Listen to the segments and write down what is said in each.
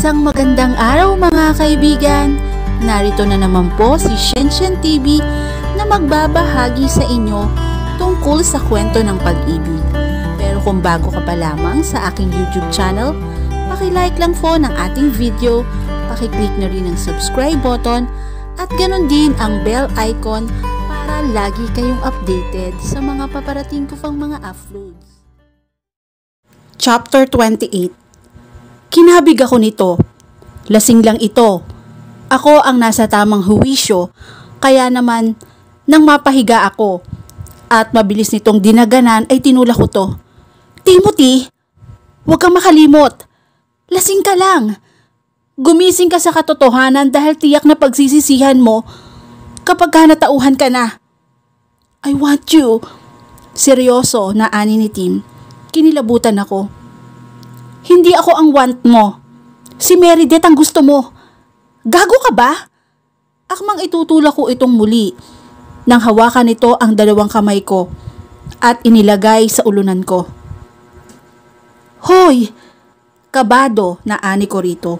Isang magandang araw mga kaibigan! Narito na naman po si Shenshen TV na magbabahagi sa inyo tungkol sa kwento ng pag-ibig. Pero kung bago ka pa lamang sa aking YouTube channel, paki-like lang po ng ating video, paki-click na rin ang subscribe button at ganun din ang bell icon para lagi kayong updated sa mga paparating ko pang mga uploads. Chapter 28. Kinabig ako nito. Lasing lang ito. Ako ang nasa tamang huwisyo, kaya naman nang mapahiga ako at mabilis nitong dinaganan ay tinulak ko to. Timothy, huwag kang makalimot. Lasing ka lang. Gumising ka sa katotohanan dahil tiyak na pagsisisihan mo kapag natauhan ka na. I want you. Seryoso na ani ni Tim. Kinilabutan ako. Hindi ako ang want mo. Si Meredith ang gusto mo. Gago ka ba? Akmang itutulak ko itong muli nang hawakan nito ang dalawang kamay ko at inilagay sa ulunan ko. Hoy! Kabado na ani ko rito.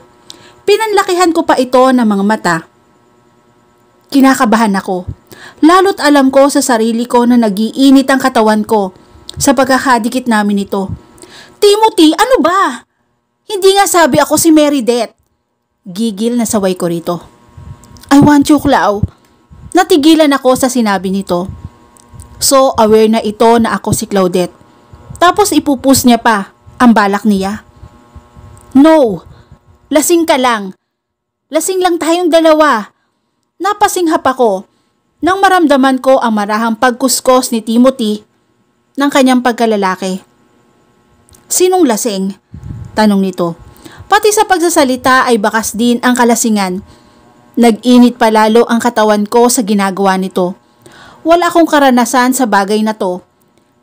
Pinanlakihan ko pa ito ng mga mata. Kinakabahan ako. Lalo't alam ko sa sarili ko na nagiinit ang katawan ko sa pagkakadikit namin ito. Timothy, ano ba? Hindi nga sabi ako si Meredith. Gigil na saway ko rito. I want you, Clau. Natigilan ako sa sinabi nito. So aware na ito na ako si Claudette. Tapos ipupus niya pa ang balak niya. No, lasing ka lang. Lasing lang tayong dalawa. Napasinghap ako nang maramdaman ko ang marahang pagkuskos ni Timothy ng kanyang pagkalalaki. Sinong lasing? Tanong nito. Pati sa pagsasalita ay bakas din ang kalasingan. Nag-init pa lalo ang katawan ko sa ginagawa nito. Wala akong karanasan sa bagay na to,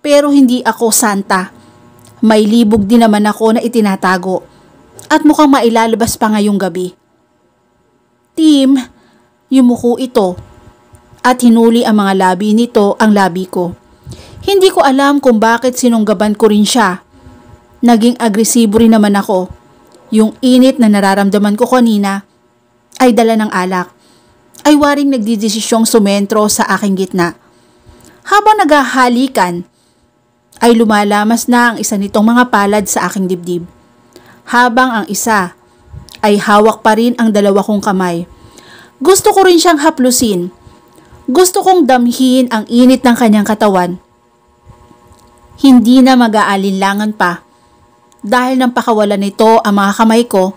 pero hindi ako santa. May libog din naman ako na itinatago at mukhang mailalabas pa ngayong gabi. Tim, yumuko ito at hinuli ang mga labi nito ang labi ko. Hindi ko alam kung bakit sinunggaban ko rin siya. Naging agresibo rin naman ako. Yung init na nararamdaman ko kanina ay dala ng alak. Ay waring nagdidesisyong sumentro sa aking gitna. Habang naghahalikan, ay lumalamas na ang isa nitong mga palad sa aking dibdib. Habang ang isa ay hawak pa rin ang dalawa kong kamay. Gusto ko rin siyang haplusin. Gusto kong damhin ang init ng kanyang katawan. Hindi na mag-aalinlangan pa. Dahil nang pakawalan nito ang mga kamay ko,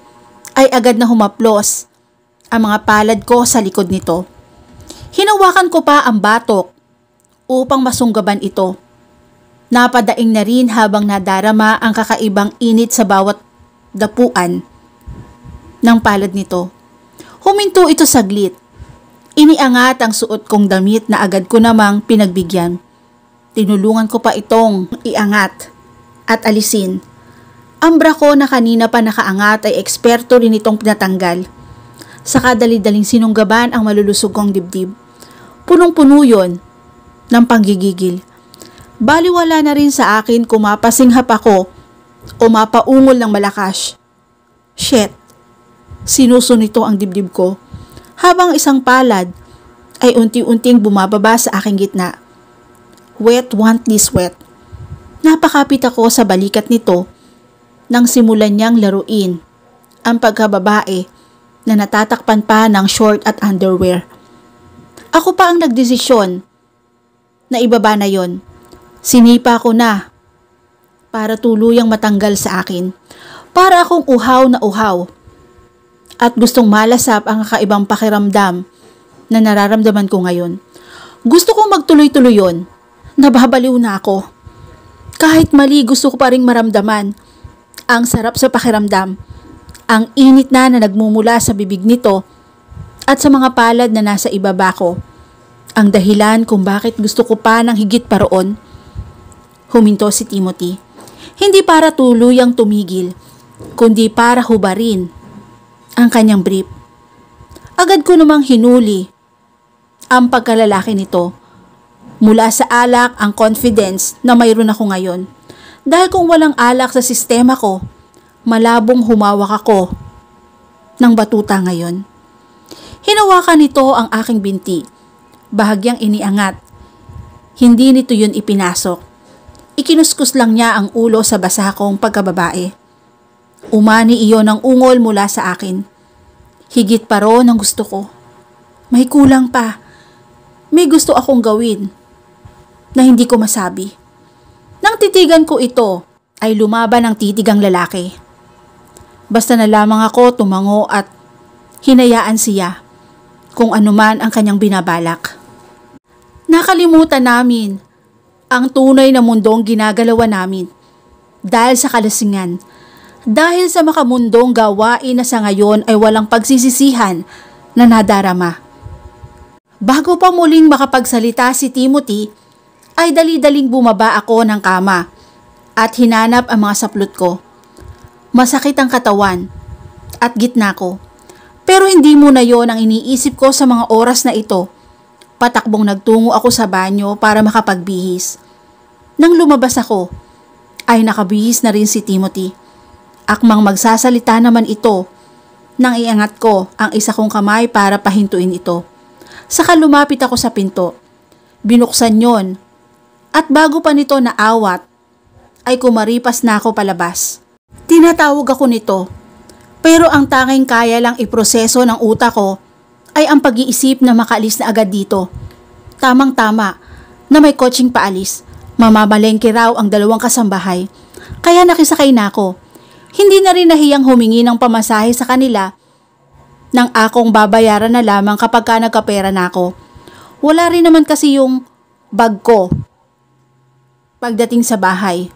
ay agad na humaplos ang mga palad ko sa likod nito. Hinawakan ko pa ang batok upang masunggaban ito. Napadaing na rin habang nadarama ang kakaibang init sa bawat dapuan ng palad nito. Huminto ito saglit. Iniangat ang suot kong damit na agad ko namang pinagbigyan. Tinulungan ko pa itong iangat at alisin. Ang bra ko na kanina pa nakaangat ay eksperto rin itong pinatanggal. Saka dali-daling sinunggaban ang malulusog kong dibdib. Punong-puno yun ng panggigigil. Baliwala na rin sa akin kung mapasinghap ako o mapaungol ng malakas. Shit! Sinuso nito ang dibdib ko habang isang palad ay unti-unting bumababa sa aking gitna. Wet wanty sweat. Napakapit ako sa balikat nito nang simulan niyang laruin ang pagkababae na natatakpan pa ng short at underwear. Ako pa ang nagdesisyon na ibaba na yon. Sinipa ko na para tuluyang matanggal sa akin. Para akong uhaw na uhaw at gustong malasap ang kakaibang pakiramdam na nararamdaman ko ngayon. Gusto kong magtuloy-tuloy yon. Nababaliw na ako. Kahit mali, gusto ko pa ring maramdaman ang sarap sa pakiramdam, ang init na nagmumula sa bibig nito at sa mga palad na nasa ibaba ko. Ang dahilan kung bakit gusto ko pa ng higit pa roon. Huminto si Timothy. Hindi para tuluyang tumigil, kundi para hubarin ang kanyang brief. Agad ko namang hinuli ang pagkalalaki nito. Mula sa alak ang confidence na mayroon ako ngayon. Dahil kung walang alak sa sistema ko, malabong humawak ako ng batuta ngayon. Hinawakan nito ang aking binti. Bahagyang iniangat. Hindi nito yun ipinasok. Ikinuskus lang niya ang ulo sa basa kong pagkababae. Umani iyon ng ungol mula sa akin. Higit pa ron ang gusto ko. May kulang pa. May gusto akong gawin na hindi ko masabi. Nang titigan ko ito, ay lumaban ang titigang lalaki. Basta na lamang ako tumango at hinayaan siya kung anuman ang kanyang binabalak. Nakalimutan namin ang tunay na mundong ginagalawan namin dahil sa kalasingan, dahil sa makamundong gawain na sa ngayon ay walang pagsisisihan na nadarama. Bago pa muling makapagsalita si Timothy, ay dali-daling bumaba ako ng kama at hinanap ang mga saplot ko. Masakit ang katawan at gitna ko. Pero hindi muna yon ang iniisip ko sa mga oras na ito. Patakbong nagtungo ako sa banyo para makapagbihis. Nang lumabas ako, ay nakabihis na rin si Timothy. Akmang magsasalita naman ito, nang iangat ko ang isa kong kamay para pahintuin ito. Saka lumapit ako sa pinto. Binuksan yon, at bago pa nito naawat, ay kumaripas na ako palabas. Tinatawag ako nito. Pero ang tanging kaya lang iproseso ng utak ko ay ang pag-iisip na makaalis na agad dito. Tamang-tama na may coaching paalis. Mamamalengke raw ang dalawang kasambahay. Kaya nakisakay na ako. Hindi na rin nahiyang humingi ng pamasahe sa kanila nang akong babayaran na lamang kapag ka nagkapera na ako. Wala rin naman kasi yung bag ko. Pagdating sa bahay,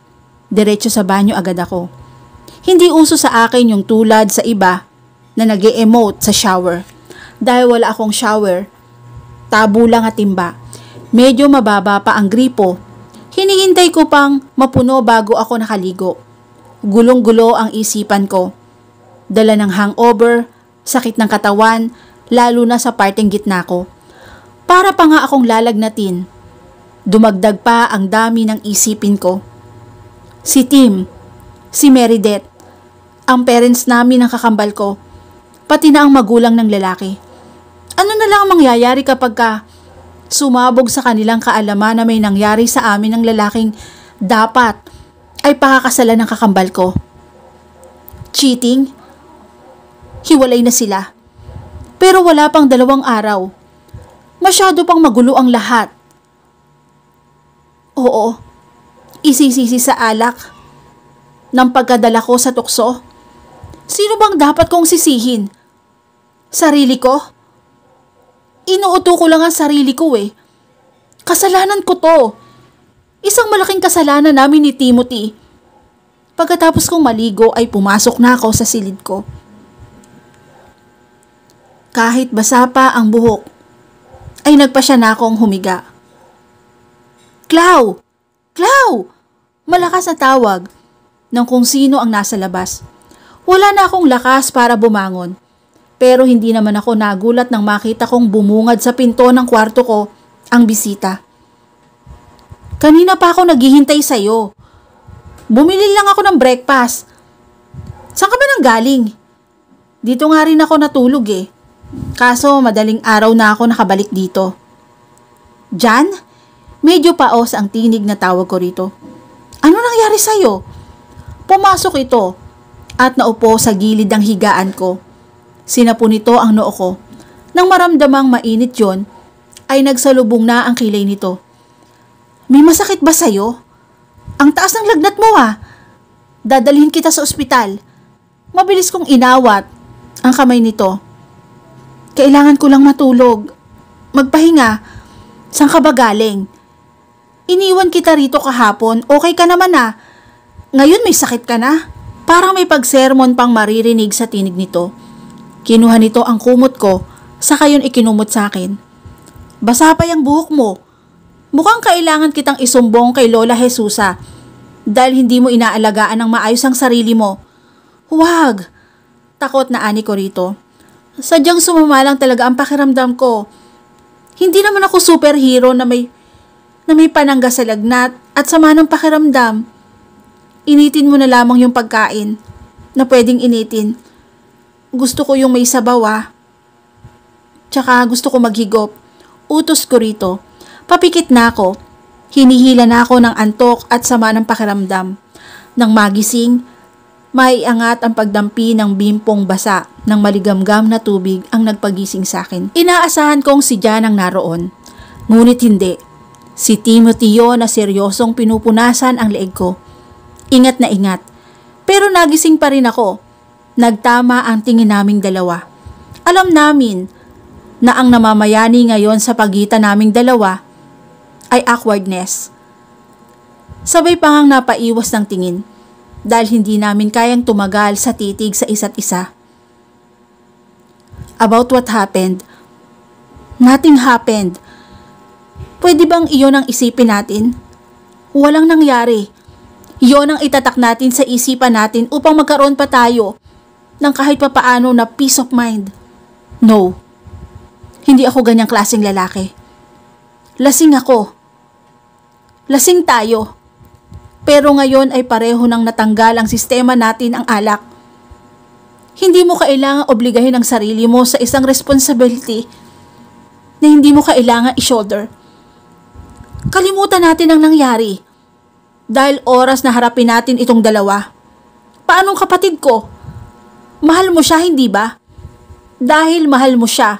diretso sa banyo agad ako. Hindi uso sa akin yung tulad sa iba na nag-e-emote sa shower. Dahil wala akong shower, tabo lang at timba. Medyo mababa pa ang gripo. Hinihintay ko pang mapuno bago ako nakaligo. Gulong-gulo ang isipan ko. Dala ng hangover, sakit ng katawan, lalo na sa parteng gitna ko. Para pa nga akong lalagnatin. Dumagdag pa ang dami ng isipin ko. Si Tim, si Meredith, ang parents namin ng kakambal ko, pati na ang magulang ng lalaki. Ano na lang ang mangyayari kapag sumabog sa kanilang kaalaman na may nangyari sa amin ng lalaking dapat ay pakakasalan ng kakambal ko? Cheating? Hiwalay na sila. Pero wala pang 2 araw. Masyado pang magulo ang lahat. Oo, isisisi sa alak ng pagkadala ko sa tukso. Sino bang dapat kong sisihin? Sarili ko? Inuuto ko lang ang sarili ko eh. Kasalanan ko to. Isang malaking kasalanan namin ni Timothy. Pagkatapos kong maligo ay pumasok na ako sa silid ko. Kahit basa pa ang buhok, ay nagpasya na akong humiga. Clau! Clau! Malakas na tawag ng kung sino ang nasa labas. Wala na akong lakas para bumangon. Pero hindi naman ako nagulat nang makita kong bumungad sa pinto ng kwarto ko ang bisita. Kanina pa ako naghihintay sa'yo. Bumili lang ako ng breakfast. Saan ka ba nang galing? Dito nga rin ako natulog eh. Kaso madaling araw na ako nakabalik dito. Jan? Medyo paos ang tinig na tawag ko rito. Ano nangyari sa'yo? Pumasok ito at naupo sa gilid ng higaan ko. Sinapo nito ang noo ko. Nang maramdamang mainit yon, ay nagsalubong na ang kilay nito. May masakit ba sa'yo? Ang taas ng lagnat mo ah. Dadalhin kita sa ospital. Mabilis kong inawat ang kamay nito. Kailangan ko lang matulog. Magpahinga. Saan ka ba galing? Iniwan kita rito kahapon. Okay ka naman ah. Ngayon may sakit ka na. Parang may pagsermon pang maririnig sa tinig nito. Kinuha nito ang kumot ko, saka yun ikinumot sa akin. Basa pa yung buhok mo. Mukhang kailangan kitang isumbong kay Lola Jesusa dahil hindi mo inaalagaan ng maayos ang sarili mo. Huwag! Takot na ani ko rito. Sadyang sumama lang talaga ang pakiramdam ko. Hindi naman ako superhero na may panangga sa lagnat at sama ng pakiramdam. Initin mo na lamang yung pagkain na pwedeng initin. Gusto ko yung may sabaw Tsaka gusto ko maghigop. Utos ko rito. Papikit na ako. Hinihila na ako ng antok at sama ng pakiramdam. Nang magising, maiangat ang pagdampi ng bimpong basa ng maligamgam na tubig ang nagpagising sa akin. Inaasahan kong si Jan ang naroon. Ngunit hindi. Si Timothy yun na seryosong pinupunasan ang leeg ko. Ingat na ingat. Pero nagising pa rin ako. Nagtama ang tingin naming dalawa. Alam namin na ang namamayani ngayon sa pagitan naming dalawa ay awkwardness. Sabay pa ngang napaiwas ng tingin dahil hindi namin kayang tumagal sa titig sa isa't isa. About what happened? Nothing happened. Pwede bang iyon ang isipin natin? Walang nangyari. Iyon ang itatak natin sa isipan natin upang magkaroon pa tayo ng kahit papaano na peace of mind. No. Hindi ako ganyang klaseng lalaki. Lasing ako. Lasing tayo. Pero ngayon ay pareho nang natanggal ang sistema natin ang alak. Hindi mo kailangang obligahin ang sarili mo sa isang responsibility na hindi mo kailangang i-shoulder. Kalimutan natin ang nangyari. Dahil oras na harapin natin itong dalawa. Paanong kapatid ko? Mahal mo siya, hindi ba? Dahil mahal mo siya,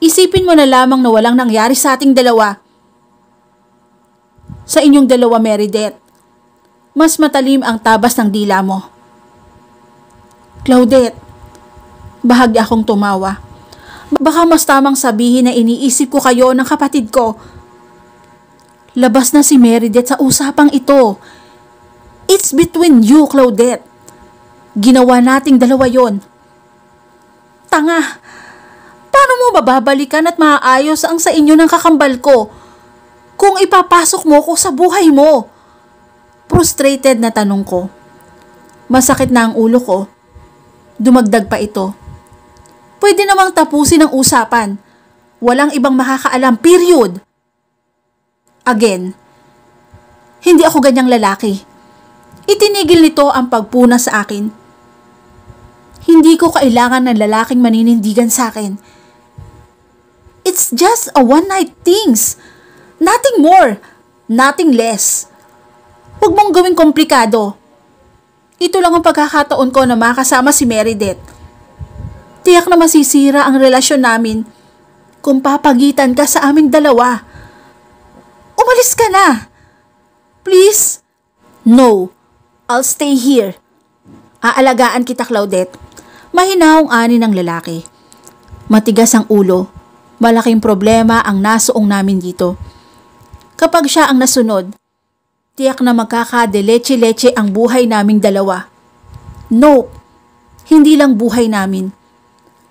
isipin mo na lamang na walang nangyari sa ating dalawa. Sa inyong dalawa, Meredith, mas matalim ang tabas ng dila mo. Claudette, bahagya akong tumawa. Baka mas tamang sabihin na iniisip ko kayo ng kapatid ko. Labas na si Meredith sa usapang ito. It's between you, Claudette. Ginawa nating dalawa yon. Tanga! Paano mo mababalikan at maaayos ang sa inyo ng kakambal ko kung ipapasok mo ko sa buhay mo? Frustrated na tanong ko. Masakit na ang ulo ko. Dumagdag pa ito. Pwede namang tapusin ang usapan. Walang ibang makakaalam, period. Again, hindi ako ganyang lalaki. Itinigil nito ang pagpuna sa akin. Hindi ko kailangan ng lalaking maninindigan sa akin. It's just a one-night things. Nothing more, nothing less. Huwag mong gawing komplikado. Ito lang ang pagkakataon ko na makasama si Meredith. Tiyak na masisira ang relasyon namin kung papagitan ka sa aming dalawa. Umalis ka na. Please? No, I'll stay here. Aalagaan kita, Claudette. Mahinahong ani ng lalaki. Matigas ang ulo. Malaking problema ang nasuong namin dito. Kapag siya ang nasunod, tiyak na magkakadeleche-leche ang buhay naming dalawa. No, hindi lang buhay namin.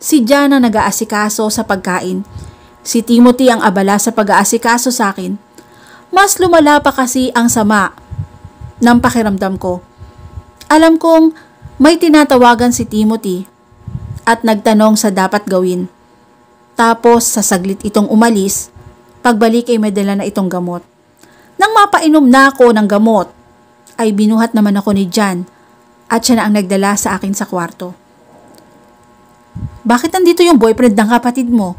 Si Jan ang nag-aasikaso sa pagkain. Si Timothy ang abala sa pag-aasikaso sa akin. Mas lumala pa kasi ang sama ng pakiramdam ko. Alam kong may tinatawagan si Timothy at nagtanong sa dapat gawin. Tapos sa saglit itong umalis, pagbalik ay may dala na itong gamot. Nang mapainom na ako ng gamot, ay binuhat naman ako ni Jan at siya na ang nagdala sa akin sa kwarto. Bakit nandito yung boyfriend ng kapatid mo?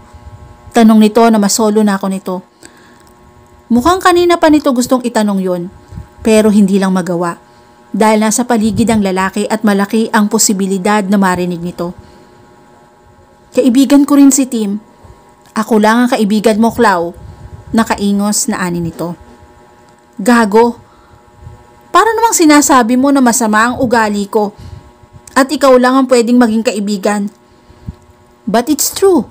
Tanong nito na masolo na ako nito. Mukhang kanina pa nito gustong itanong yon, pero hindi lang magawa. Dahil nasa paligid ang lalaki at malaki ang posibilidad na marinig nito. Kaibigan ko rin si Tim. Ako lang ang kaibigan mo, Clau. Nakaingos na ani nito. Gago. Para namang sinasabi mo na masama ang ugali ko at ikaw lang ang pwedeng maging kaibigan. But it's true.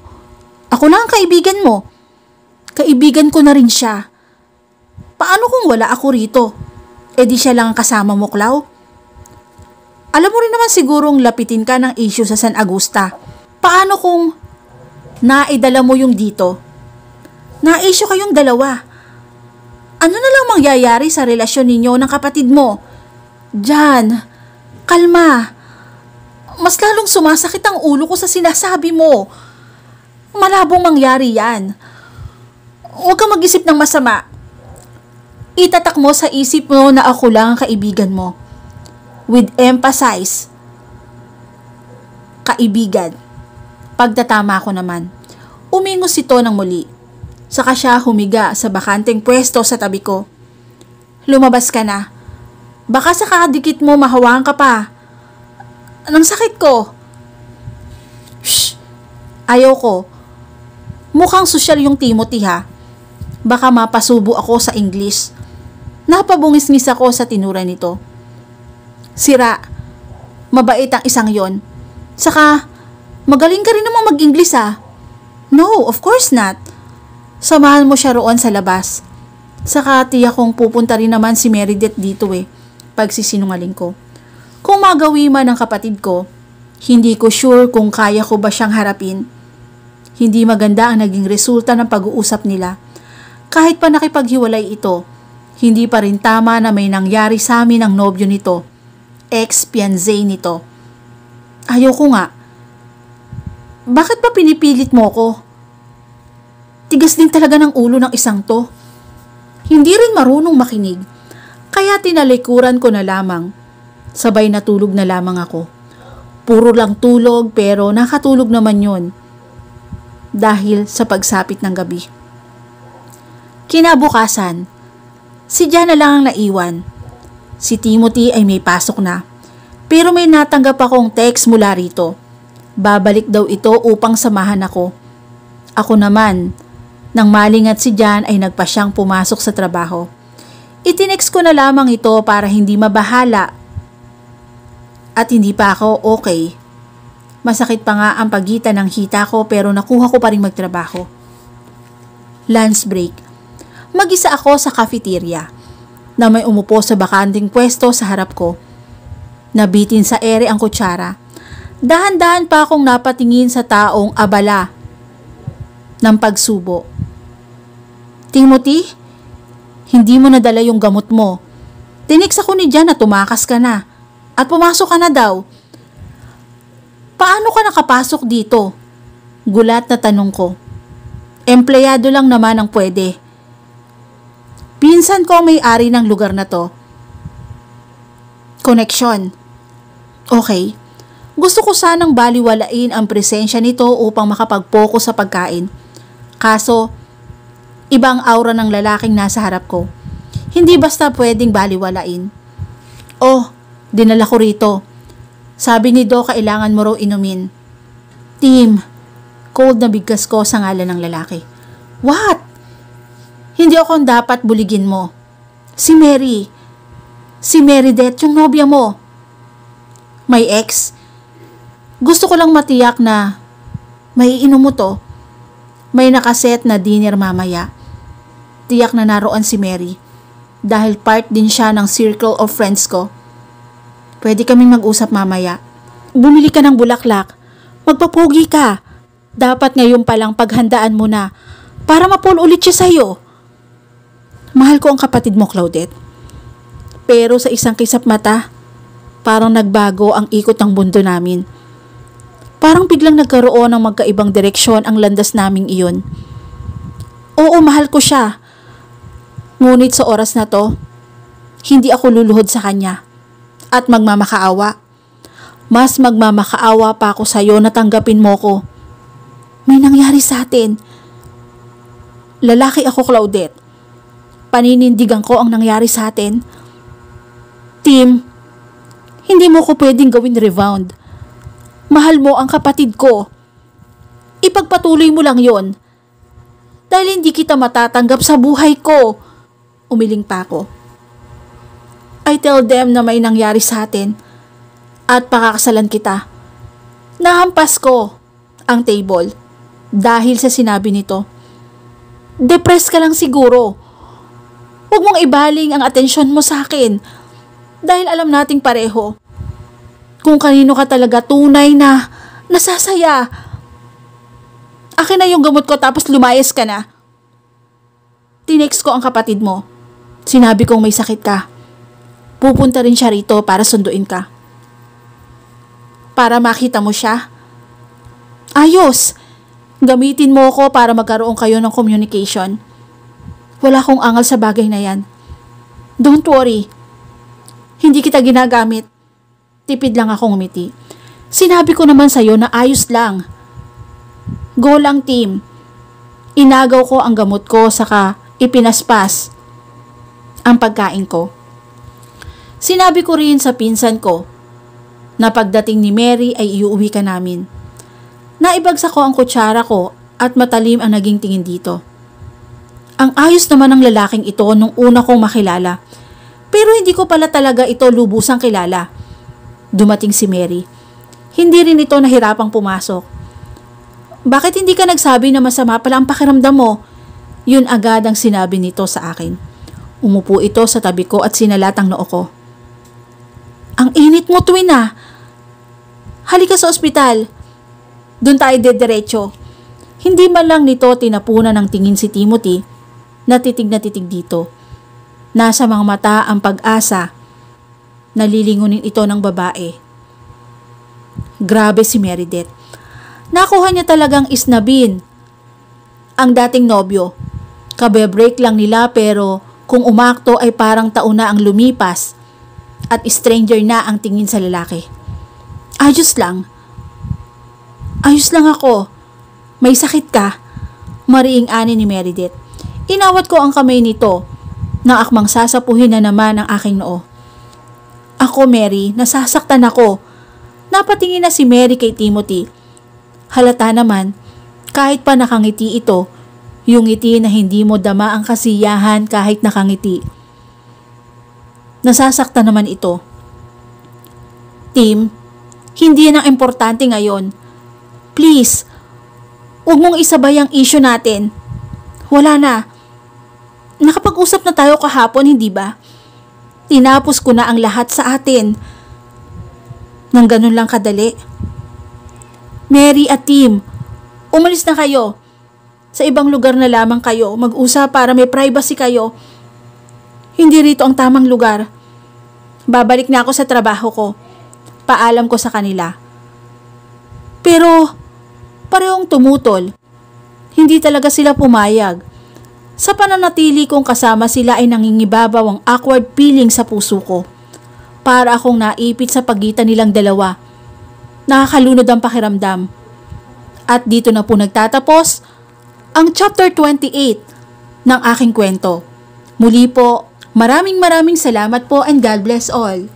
Ako lang ang kaibigan mo. Kaibigan ko na rin siya. Paano kung wala ako rito? E di siya lang ang kasama mo, Clau? Alam mo rin naman sigurong lapitin ka ng issue sa San Agusta. Paano kung naidala mo yung dito? Na-issue kayong dalawa. Ano na lang mangyayari sa relasyon ninyo ng kapatid mo? Jan, kalma. Mas lalong sumasakit ang ulo ko sa sinasabi mo. Malabong mangyari yan. Huwag kang mag-isip ng masama. Itatak mo sa isip mo na ako lang ang kaibigan mo. With emphasis. kaibigan. Pagtatama ko naman. Umingos ito ng muli. Saka siya humiga sa bakanteng pwesto sa tabi ko. Lumabas ka na. Baka sa kakadikit mo mahawakan ka pa. Anong sakit ko? Shh! Ayaw ko. Mukhang sosyal yung Timothy ha. Baka mapasubo ako sa English. Napabungis-ngis ako sa tinura nito. Sira. Mabait ang isang yon. Saka, magaling ka rin naman mag-English ha. No, of course not. Samahan mo siya roon sa labas. Saka tiyak kong pupunta rin naman si Meredith dito pagsisinungaling ko. Kung magawi man ng kapatid ko, hindi ko sure kung kaya ko ba siyang harapin. Hindi maganda ang naging resulta ng pag-uusap nila. Kahit pa nakipaghiwalay ito, hindi pa rin tama na may nangyari sa amin ang nobyo nito, ex-fiancé nito. Ayoko nga. Bakit ba pinipilit mo ko? Tigas din talaga ng ulo ng isang to. Hindi rin marunong makinig, kaya tinalikuran ko na lamang. Sabay natulog na lamang ako. Puro lang tulog pero nakatulog naman yon dahil sa pagsapit ng gabi. Kinabukasan, si Jan na lang ang naiwan. Si Timothy ay may pasok na, pero may natanggap akong text mula rito. Babalik daw ito upang samahan ako. Ako naman, nang malingat si Jan ay nagpa siyang pumasok sa trabaho. Itinext ko na lamang ito para hindi mabahala at hindi pa ako okay. Masakit pa nga ang pagitan ng hita ko pero nakuha ko pa rin magtrabaho. Lunch break. Mag-isa ako sa cafeteria na may umupo sa bakanting pwesto sa harap ko. Nabitin sa ere ang kutsara. Dahan-dahan pa akong napatingin sa taong abala ng pagsubo. Timothy, hindi mo nadala yung gamot mo. Tinext ako ni Jan na tumakas ka na at pumasok ka na daw. Paano ka nakapasok dito? Gulat na tanong ko. Empleyado lang naman ang pwede. Pinsan ko ang may-ari ng lugar na to. Connection. Okay. Gusto ko sanang baliwalain ang presensya nito upang makapag-focus sa pagkain. Kaso, ibang aura ng lalaking nasa harap ko. Hindi basta pwedeng baliwalain. Oh, dinala ko rito. Sabi ni Do kailangan mo raw inumin. Tim, cold na bigkas ko sa ngalan ng lalaki. What? Hindi ako dapat buligin mo. Si Mary. Si Meredith, yung nobya mo. May ex. Gusto ko lang matiyak na may inom mo to. May nakaset na dinner mamaya. Tiyak na naroon si Mary. Dahil part din siya ng circle of friends ko. Pwede kaming mag-usap mamaya. Bumili ka ng bulaklak. Magpapogi ka. Dapat ngayon palang paghandaan mo na para mapul ulit siya sa'yo. Mahal ko ang kapatid mo, Claudette. Pero sa isang kisap mata, parang nagbago ang ikot ng mundo namin. Parang biglang nagkaroon ng magkaibang direksyon ang landas naming iyon. Oo, mahal ko siya. Ngunit sa oras na to, hindi ako luluhod sa kanya. At magmamakaawa. Mas magmamakaawa pa ako sa'yo na tanggapin mo ko. May nangyari sa atin. Lalaki ako, Claudette. Paninindigan ko ang nangyari sa atin. Tim, hindi mo ko pwedeng gawin rebound. Mahal mo ang kapatid ko. Ipagpatuloy mo lang yon. Dahil hindi kita matatanggap sa buhay ko. Umiling pa ako. I tell them na may nangyari sa atin at pakakasalan kita. Nahampas ko ang table dahil sa sinabi nito. Depressed ka lang siguro. Huwag mong ibaling ang atensyon mo sa akin dahil alam nating pareho kung kanino ka talaga tunay na nasasaya. Akin na yung gamot ko tapos lumayas ka na. Tinext ko ang kapatid mo. Sinabi kong may sakit ka. Pupunta rin siya rito para sunduin ka. Para makita mo siya. Ayos! Gamitin mo ko para magkaroon kayo ng communication. Wala akong angal sa bagay na yan. Don't worry. Hindi kita ginagamit. Tipid lang akong umiti. Sinabi ko naman sa'yo na ayos lang. Go lang, Tim. Inagaw ko ang gamot ko saka ipinaspas ang pagkain ko. Sinabi ko rin sa pinsan ko na pagdating ni Mary ay iuwi ka namin. Naibagsak ko ang kutsara ko at matalim ang naging tingin dito. Ang ayos naman ng lalaking ito nung una kong makilala, pero hindi ko pala talaga ito lubusang kilala. Dumating si Mary. Hindi rin ito nahirapang pumasok. Bakit hindi ka nagsabi na masama pala ang pakiramdam mo? Yun agad ang sinabi nito sa akin. Umupo ito sa tabi ko at sinalat ang noo ko. Ang init mo, Twin ah. Halika sa ospital. Doon tayo dediretso. Hindi man lang nito tinapunan ng tingin si Timothy na titig dito. Nasa mga mata ang pag-asa. Nalilingunin ito ng babae. Grabe si Meredith. Nakuha niya talagang isnabin ang dating nobyo. Kabe-break lang nila pero kung umakto ay parang taon na ang lumipas at stranger na ang tingin sa lalaki. Ayos lang. Ayos lang ako. May sakit ka? Mariing ani ni Meredith. Inawat ko ang kamay nito na akmang sasapuhin na naman ang aking noo. Ako, Mary, nasasaktan ako. Napatingin na si Mary kay Timothy. Halata naman, kahit pa nakangiti ito, yung ngiti na hindi mo dama ang kasiyahan kahit nakangiti. Nasasaktan naman ito. Tim, hindi yan ang importante ngayon. Please, huwag mong isabay ang issue natin. Wala na. Nakapag-usap na tayo kahapon, hindi ba? Tinapos ko na ang lahat sa atin. Nang ganun lang kadali. Mary at Tim, umalis na kayo. Sa ibang lugar na lamang kayo, mag-usap para may privacy kayo. Hindi rito ang tamang lugar. Babalik na ako sa trabaho ko. Paalam ko sa kanila. Pero, parehong tumutol. Hindi talaga sila pumayag. Sa pananatili kong kasama sila ay nangingibabaw ang awkward feeling sa puso ko. Para akong naipit sa pagitan nilang dalawa. Nakakalunod ang pakiramdam. At dito na po nagtatapos ang chapter 28 ng aking kwento. Muli po, maraming salamat po and God bless all.